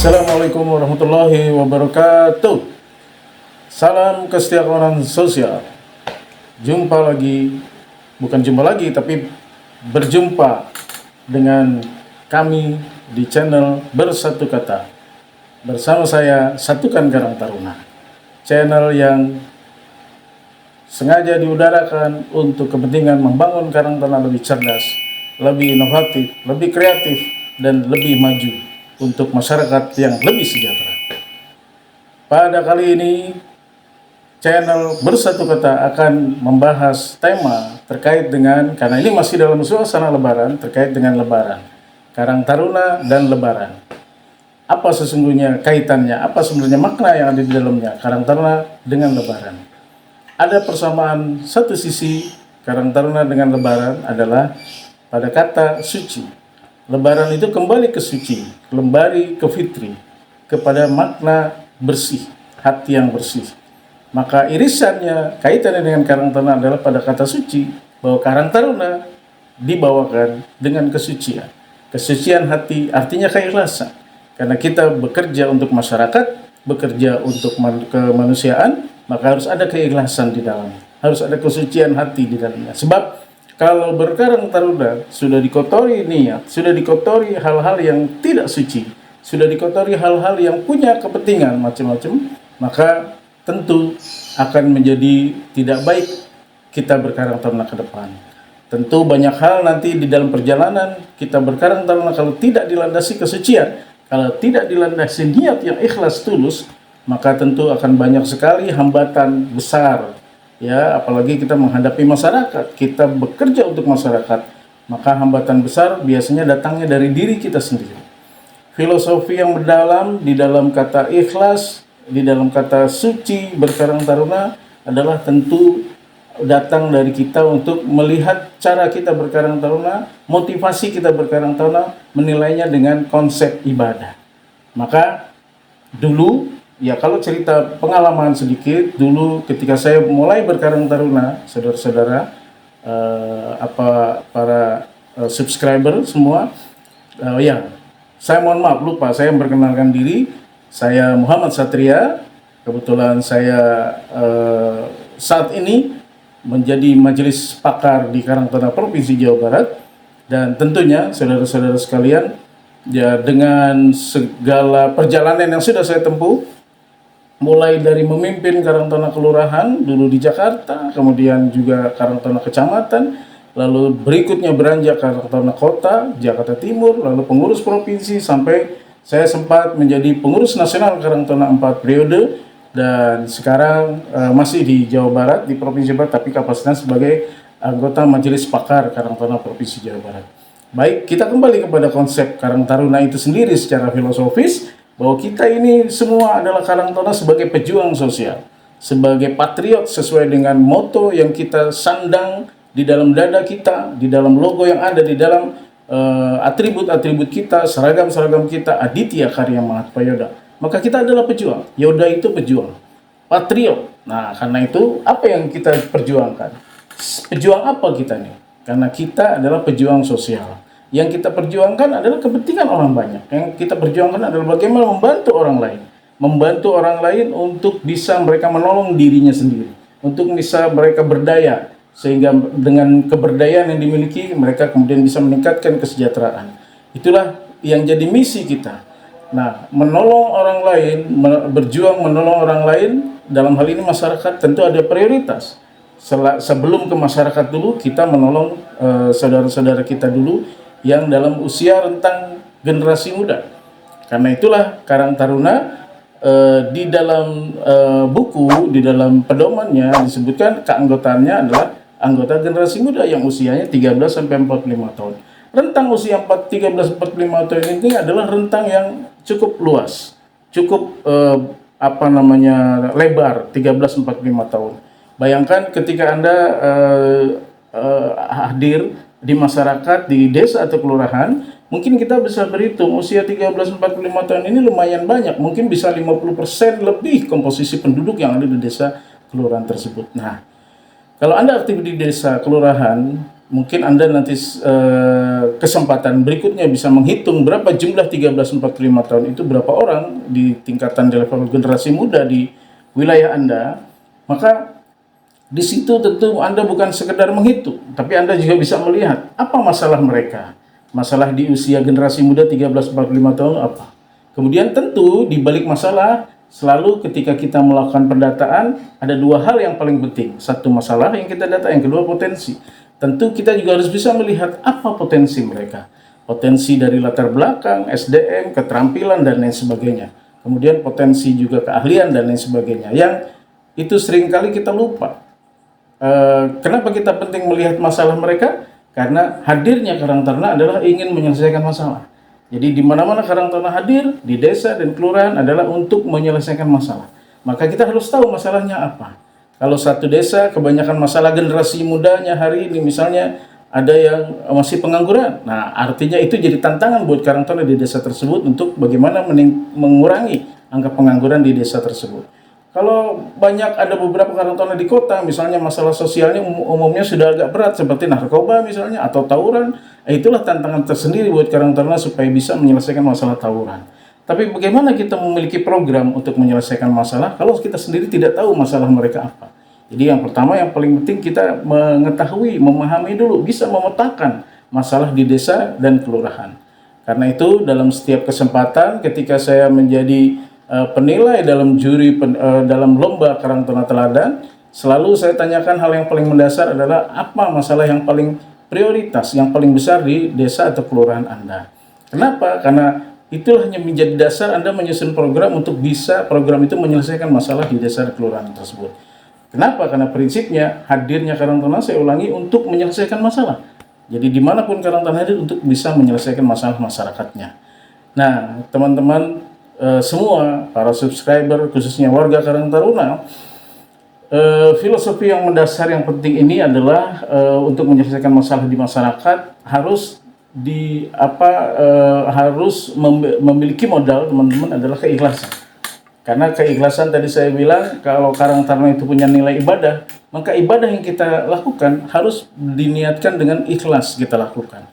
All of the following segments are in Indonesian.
Assalamualaikum warahmatullahi wabarakatuh. Salam kesetiakawanan sosial. Jumpa lagi, bukan jumpa lagi, tapi berjumpa dengan kami di channel Bersatu Kata. Bersama saya, Satukan Karang Taruna. Channel yang sengaja diudarakan untuk kepentingan membangun Karang Taruna lebih cerdas, lebih inovatif, lebih kreatif, dan lebih maju untuk masyarakat yang lebih sejahtera. Pada kali ini, channel Bersatu Kata akan membahas tema terkait dengan, karena ini masih dalam suasana Lebaran, terkait dengan Lebaran, Karang Taruna dan Lebaran. Apa sesungguhnya kaitannya, apa sebenarnya makna yang ada di dalamnya Karang Taruna dengan Lebaran. Ada persamaan, satu sisi Karang Taruna dengan Lebaran adalah pada kata suci. Lebaran itu kembali ke suci, kembali ke fitri, kepada makna bersih, hati yang bersih. Maka irisannya, kaitannya dengan Karang Taruna adalah pada kata suci, bahwa Karang Taruna dibawakan dengan kesucian. Kesucian hati artinya keikhlasan. Karena kita bekerja untuk masyarakat, bekerja untuk kemanusiaan, maka harus ada keikhlasan di dalamnya. Harus ada kesucian hati di dalamnya. Sebab kalau berkarang taruna sudah dikotori niat, sudah dikotori hal-hal yang tidak suci, sudah dikotori hal-hal yang punya kepentingan macam-macam, maka tentu akan menjadi tidak baik kita berkarang taruna ke depan. Tentu banyak hal nanti di dalam perjalanan kita berkarang taruna kalau tidak dilandasi kesucian, kalau tidak dilandasi niat yang ikhlas tulus, maka tentu akan banyak sekali hambatan besar. Ya, apalagi kita menghadapi masyarakat, kita bekerja untuk masyarakat, maka hambatan besar biasanya datangnya dari diri kita sendiri. Filosofi yang mendalam di dalam kata ikhlas, di dalam kata suci berkarang taruna adalah tentu datang dari kita untuk melihat cara kita berkarang taruna, motivasi kita berkarang taruna, menilainya dengan konsep ibadah. Maka dulu, ya kalau cerita pengalaman sedikit, dulu ketika saya mulai berkarang taruna, saudara-saudara, para subscriber semua, ya saya mohon maaf lupa, saya memperkenalkan diri, saya Muhammad Satria. Kebetulan saya saat ini menjadi majelis pakar di Karang Taruna Provinsi Jawa Barat, dan tentunya saudara-saudara sekalian, ya dengan segala perjalanan yang sudah saya tempuh, mulai dari memimpin Karang Taruna Kelurahan dulu di Jakarta, kemudian juga Karang Taruna Kecamatan, lalu berikutnya beranjak Karang Taruna Kota, Jakarta Timur, lalu pengurus provinsi, sampai saya sempat menjadi pengurus nasional Karang Taruna 4 periode, dan sekarang masih di Jawa Barat, di Provinsi Jawa Barat, tapi kapasitasnya sebagai anggota Majelis Pakar Karang Taruna Provinsi Jawa Barat. Baik, kita kembali kepada konsep Karang Taruna itu sendiri secara filosofis, bahwa kita ini semua adalah Karang Taruna sebagai pejuang sosial, sebagai patriot sesuai dengan moto yang kita sandang di dalam dada kita, di dalam logo yang ada di dalam atribut-atribut kita, seragam-seragam kita, Aditya Karya Mahatma Yoda. Maka kita adalah pejuang. Yoda itu pejuang, patriot. Nah, karena itu apa yang kita perjuangkan? Pejuang apa kita nih? Karena kita adalah pejuang sosial. Yang kita perjuangkan adalah kepentingan orang banyak. Yang kita perjuangkan adalah bagaimana membantu orang lain. Membantu orang lain untuk bisa mereka menolong dirinya sendiri. Untuk bisa mereka berdaya. Sehingga dengan keberdayaan yang dimiliki, mereka kemudian bisa meningkatkan kesejahteraan. Itulah yang jadi misi kita. Nah, menolong orang lain, berjuang menolong orang lain, dalam hal ini masyarakat, tentu ada prioritas. Sebelum ke masyarakat dulu, kita menolong saudara-saudara kita dulu yang dalam usia rentang generasi muda. Karena itulah Karang Taruna di dalam buku, di dalam pedomannya disebutkan keanggotaannya adalah anggota generasi muda yang usianya 13 sampai 45 tahun. Rentang usia 13-45 tahun ini adalah rentang yang cukup luas, cukup lebar, 13-45 tahun. Bayangkan ketika Anda hadir di masyarakat, di desa atau kelurahan, mungkin kita bisa berhitung usia 13-45 tahun ini lumayan banyak, mungkin bisa 50% lebih komposisi penduduk yang ada di desa kelurahan tersebut. Nah, kalau Anda aktif di desa kelurahan, mungkin Anda nanti kesempatan berikutnya bisa menghitung berapa jumlah 1345 tahun itu, berapa orang di tingkatan di level generasi muda di wilayah Anda. Maka di situ tentu Anda bukan sekedar menghitung, tapi Anda juga bisa melihat apa masalah mereka. Masalah di usia generasi muda 1345 tahun apa. Kemudian tentu di balik masalah, selalu ketika kita melakukan pendataan, ada dua hal yang paling penting. Satu, masalah yang kita data, yang kedua potensi. Tentu kita juga harus bisa melihat apa potensi mereka. Potensi dari latar belakang, SDM, keterampilan, dan lain sebagainya. Kemudian potensi juga keahlian dan lain sebagainya. Yang itu seringkali kita lupa. Kenapa kita penting melihat masalah mereka? Karena hadirnya Karang Taruna adalah ingin menyelesaikan masalah. Jadi di mana-mana Karang Taruna hadir, di desa dan kelurahan adalah untuk menyelesaikan masalah. Maka kita harus tahu masalahnya apa. Kalau satu desa kebanyakan masalah generasi mudanya hari ini, misalnya ada yang masih pengangguran. Nah, artinya itu jadi tantangan buat Karang Taruna di desa tersebut untuk bagaimana mengurangi angka pengangguran di desa tersebut. Kalau banyak ada beberapa Karang Taruna di kota, misalnya masalah sosialnya umumnya sudah agak berat seperti narkoba misalnya atau tawuran, itulah tantangan tersendiri buat Karang Taruna supaya bisa menyelesaikan masalah tawuran. Tapi bagaimana kita memiliki program untuk menyelesaikan masalah kalau kita sendiri tidak tahu masalah mereka apa? Jadi yang pertama, yang paling penting kita mengetahui, memahami dulu, bisa memetakan masalah di desa dan kelurahan. Karena itu dalam setiap kesempatan ketika saya menjadi penilai dalam juri dalam lomba Karang Taruna Teladan, selalu saya tanyakan hal yang paling mendasar adalah apa masalah yang paling prioritas, yang paling besar di desa atau kelurahan Anda. Kenapa? Karena itulah yang menjadi dasar Anda menyusun program untuk bisa program itu menyelesaikan masalah di desa dan kelurahan tersebut. Kenapa? Karena prinsipnya hadirnya Karang Taruna, saya ulangi, untuk menyelesaikan masalah. Jadi dimanapun Karang Taruna hadir untuk bisa menyelesaikan masalah masyarakatnya. Nah, teman-teman semua, para subscriber, khususnya warga Karang Taruna, filosofi yang mendasar yang penting ini adalah untuk menyelesaikan masalah di masyarakat harus memiliki modal, teman-teman, adalah keikhlasan. Karena keikhlasan tadi saya bilang, kalau Karang Taruna itu punya nilai ibadah, maka ibadah yang kita lakukan harus diniatkan dengan ikhlas kita lakukan.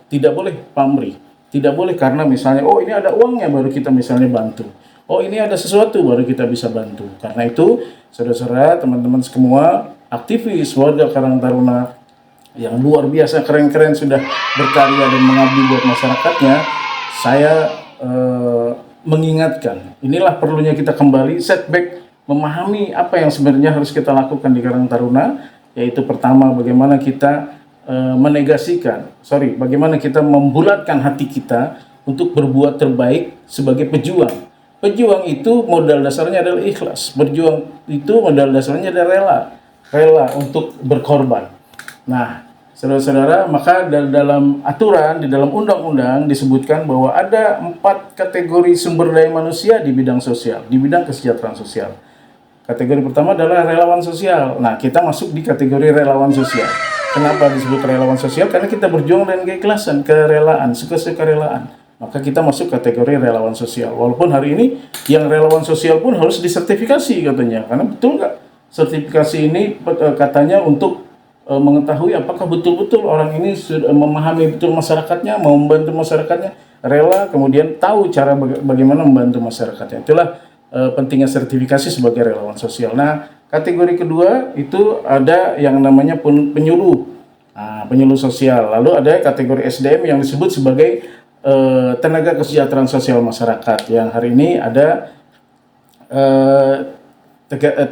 Tidak boleh pamrih, tidak boleh karena misalnya ini ada uangnya baru kita misalnya bantu. Ini ada sesuatu baru kita bisa bantu. Karena itu, saudara-saudara, teman-teman semua, aktivis warga Karang Taruna yang luar biasa keren-keren sudah berkarya dan mengabdi buat masyarakatnya, saya mengingatkan, inilah perlunya kita kembali setback, memahami apa yang sebenarnya harus kita lakukan di Karang Taruna, yaitu pertama bagaimana kita bagaimana kita membulatkan hati kita untuk berbuat terbaik sebagai pejuang. Pejuang itu modal dasarnya adalah ikhlas. Berjuang itu modal dasarnya adalah rela untuk berkorban. Nah, saudara-saudara, maka dalam aturan, di dalam undang-undang disebutkan bahwa ada 4 kategori sumber daya manusia di bidang sosial, di bidang kesejahteraan sosial. Kategori pertama adalah relawan sosial. Nah, kita masuk di kategori relawan sosial. Kenapa disebut relawan sosial? Karena kita berjuang dengan keikhlasan, kerelaan, suka-sukarelaan. Maka kita masuk kategori relawan sosial. Walaupun hari ini yang relawan sosial pun harus disertifikasi katanya. Karena betul nggak? Sertifikasi ini katanya untuk mengetahui apakah betul-betul orang ini sudah memahami betul masyarakatnya, mau membantu masyarakatnya, rela, kemudian tahu cara bagaimana membantu masyarakatnya. Itulah pentingnya sertifikasi sebagai relawan sosial. Nah, kategori kedua itu ada yang namanya penyuluh, penyuluh sosial. Lalu ada kategori SDM yang disebut sebagai tenaga kesejahteraan sosial masyarakat, yang hari ini ada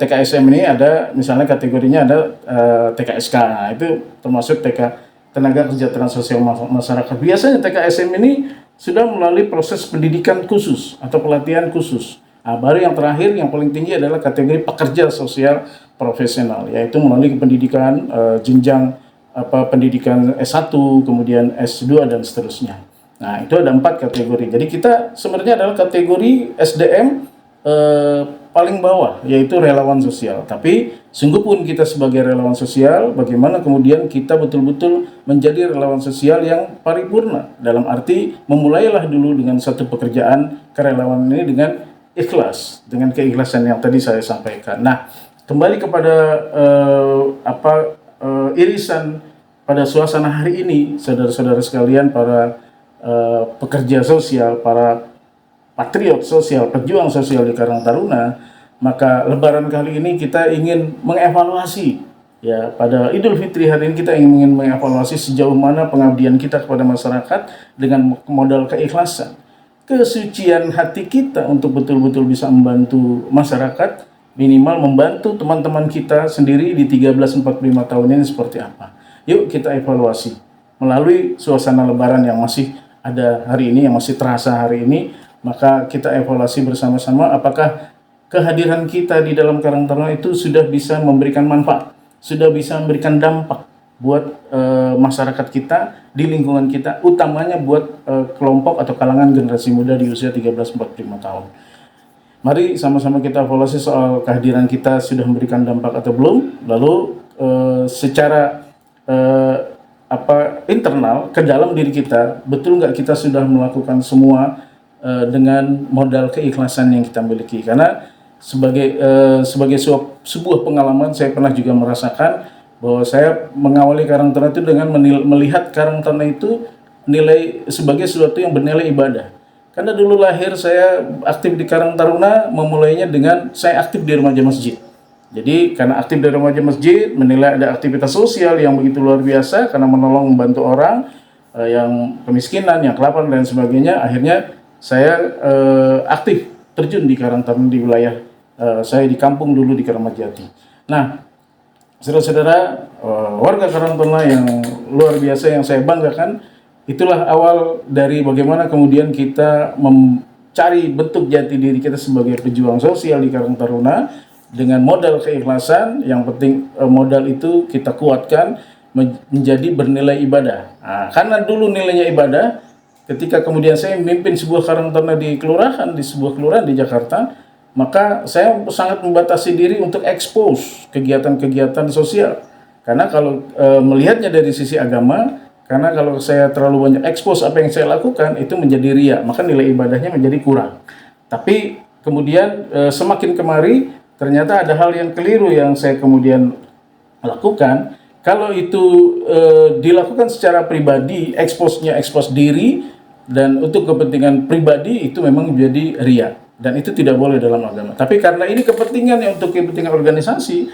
TKSM ini ada, misalnya kategorinya ada TKSK, nah, itu termasuk tenaga kesejahteraan sosial masyarakat. Biasanya TKSM ini sudah melalui proses pendidikan khusus atau pelatihan khusus. Nah, baru yang terakhir yang paling tinggi adalah kategori pekerja sosial profesional, yaitu melalui pendidikan jenjang pendidikan S1, kemudian S2 dan seterusnya. Nah, itu ada 4 kategori. Jadi kita sebenarnya adalah kategori SDM paling bawah, yaitu relawan sosial. Tapi sungguh pun kita sebagai relawan sosial, bagaimana kemudian kita betul-betul menjadi relawan sosial yang paripurna, dalam arti memulailah dulu dengan satu pekerjaan kerelawanan ini dengan ikhlas, dengan keikhlasan yang tadi saya sampaikan. Nah, kembali kepada irisan pada suasana hari ini, saudara-saudara sekalian, para pekerja sosial, para patriot sosial, pejuang sosial di Karang Taruna, maka Lebaran kali ini kita ingin mengevaluasi. Ya, pada Idul Fitri hari ini kita ingin mengevaluasi sejauh mana pengabdian kita kepada masyarakat dengan modal keikhlasan, kesucian hati kita untuk betul-betul bisa membantu masyarakat, minimal membantu teman-teman kita sendiri di 1345 tahun ini seperti apa. Yuk kita evaluasi melalui suasana Lebaran yang masih ada hari ini, yang masih terasa hari ini, maka kita evaluasi bersama-sama apakah kehadiran kita di dalam Karang Taruna itu sudah bisa memberikan manfaat, sudah bisa memberikan dampak buat masyarakat kita, di lingkungan kita, utamanya buat kelompok atau kalangan generasi muda di usia 13-45 tahun. Mari sama-sama kita evaluasi soal kehadiran kita sudah memberikan dampak atau belum, lalu secara internal ke dalam diri kita, betul nggak kita sudah melakukan semua dengan modal keikhlasan yang kita miliki. Karena sebagai sebuah pengalaman, saya pernah juga merasakan bahwa saya mengawali Karang Taruna itu dengan melihat Karang Taruna itu sebagai sesuatu yang bernilai ibadah. Karena dulu lahir saya aktif di Karang Taruna, memulainya dengan saya aktif di remaja masjid. Jadi karena aktif di remaja masjid, menilai ada aktivitas sosial yang begitu luar biasa karena menolong membantu orang yang kemiskinan, yang kelaparan dan sebagainya. Akhirnya saya aktif terjun di Karang Taruna di wilayah saya di kampung dulu di Keramat-Jati. Nah, saudara-saudara, warga Karang Taruna yang luar biasa yang saya banggakan, itulah awal dari bagaimana kemudian kita mencari bentuk jati diri kita sebagai pejuang sosial di Karang Taruna dengan modal keikhlasan. Yang penting modal itu kita kuatkan menjadi bernilai ibadah. Nah, karena dulu nilainya ibadah, ketika kemudian saya memimpin sebuah Karang Taruna di kelurahan, di sebuah kelurahan di Jakarta, maka saya sangat membatasi diri untuk expose kegiatan-kegiatan sosial. Karena kalau melihatnya dari sisi agama, karena kalau saya terlalu banyak expose apa yang saya lakukan, itu menjadi ria, maka nilai ibadahnya menjadi kurang. Tapi kemudian semakin kemari, ternyata ada hal yang keliru yang saya kemudian lakukan. Kalau itu dilakukan secara pribadi, expose diri, dan untuk kepentingan pribadi, itu memang menjadi ria. Dan itu tidak boleh dalam agama. Tapi karena ini kepentingannya untuk kepentingan organisasi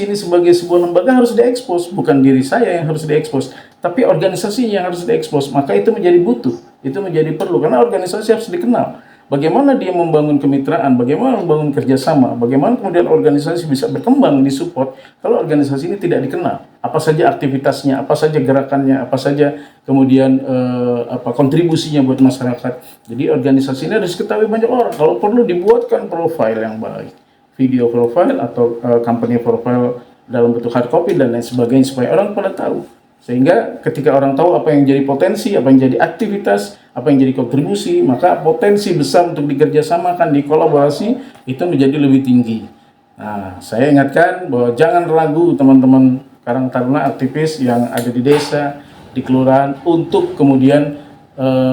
ini sebagai sebuah lembaga harus diekspos, bukan diri saya yang harus diekspos, tapi organisasinya yang harus diekspos. Maka itu menjadi butuh, itu menjadi perlu, karena organisasi harus dikenal. Bagaimana dia membangun kemitraan, bagaimana membangun kerjasama, bagaimana kemudian organisasi bisa berkembang, disupport kalau organisasi ini tidak dikenal. Apa saja aktivitasnya, apa saja gerakannya, apa saja kemudian kontribusinya buat masyarakat. Jadi organisasi ini harus diketahui banyak orang. Kalau perlu dibuatkan profil yang baik, video profile atau company profile dalam bentuk hard copy dan lain sebagainya supaya orang pada tahu. Sehingga ketika orang tahu apa yang jadi potensi, apa yang jadi aktivitas, apa yang jadi kontribusi, maka potensi besar untuk dikerjasamakan, dikolaborasi, itu menjadi lebih tinggi. Nah, saya ingatkan bahwa jangan ragu teman-teman Karang Taruna aktivis yang ada di desa, di kelurahan, untuk kemudian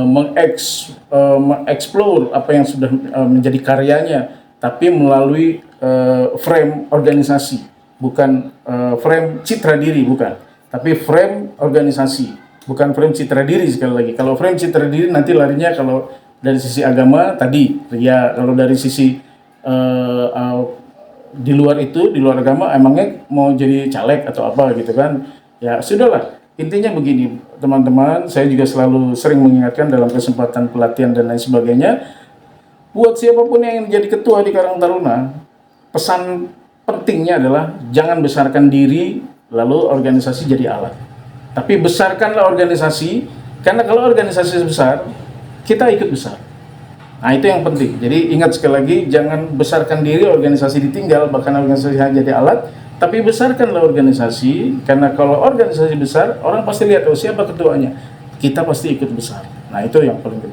mengeksplor apa yang sudah menjadi karyanya, tapi melalui frame organisasi, bukan frame citra diri, bukan. Tapi frame organisasi, bukan frame citra diri sekali lagi. Kalau frame citra diri nanti larinya kalau dari sisi agama tadi, ya kalau dari sisi di luar itu, di luar agama emangnya mau jadi caleg atau apa gitu kan. Ya sudahlah, intinya begini teman-teman, saya juga selalu sering mengingatkan dalam kesempatan pelatihan dan lain sebagainya, buat siapapun yang jadi ketua di Karang Taruna, pesan pentingnya adalah jangan besarkan diri lalu organisasi jadi alat. Tapi besarkanlah organisasi, karena kalau organisasi besar, kita ikut besar. Nah itu yang penting. Jadi ingat sekali lagi, jangan besarkan diri, organisasi ditinggal, bahkan organisasi hanya jadi alat. Tapi besarkanlah organisasi, karena kalau organisasi besar, orang pasti lihat, oh siapa ketuanya, kita pasti ikut besar. Nah itu yang paling